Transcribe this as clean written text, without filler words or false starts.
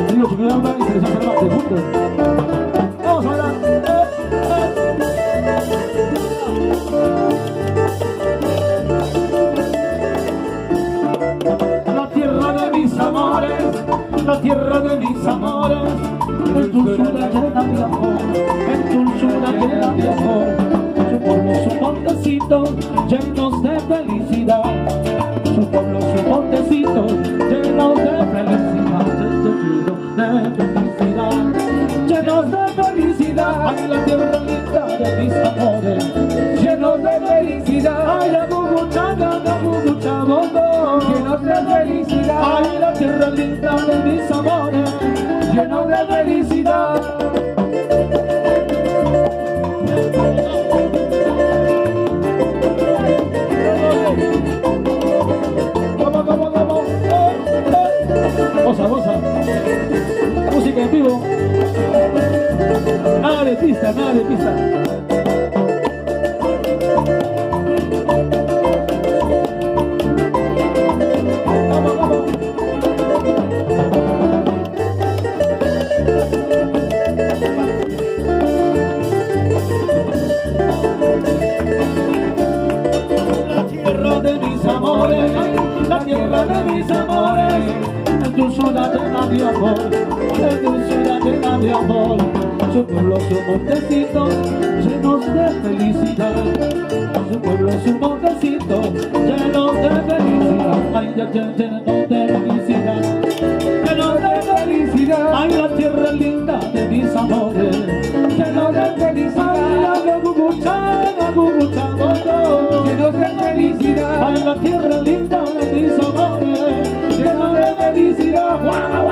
Digo, porque ya hablan y se les hace más de juntos. Vamos a hablar. La tierra de mis amores, la tierra de mis amores, en dulzura llena de amor, en dulzura llena de amor. Su pueblo, su montecito, llenos de felicidad. Su pueblo, su montecito, llenos de felicidad. Llenos de felicidad. Ay, la tierra linda de mis amores, llenos de felicidad. Ay, la bubuchanga, bobo, llenos de felicidad. Ay, la tierra linda de mis amores, llenos de felicidad. Goza, goza. Música en vivo. Nada de pista, nada de pista. Vamos, vamos. La tierra de mis amores, la tierra de mis amores, en dulzura llena de amor, en dulzura llena de amor. Su pueblo, su montecito, llenos de felicidad. Su pueblo, su montecito, llenos de felicidad. Ay, ya, llenos de felicidad, llenos de felicidad. Ay, la tierra linda de mis amores, llenos de felicidad. Ay, la bubuchanga, llenos de felicidad. Ay, la tierra linda de mis amores, llenos de felicidad. ¡Wow!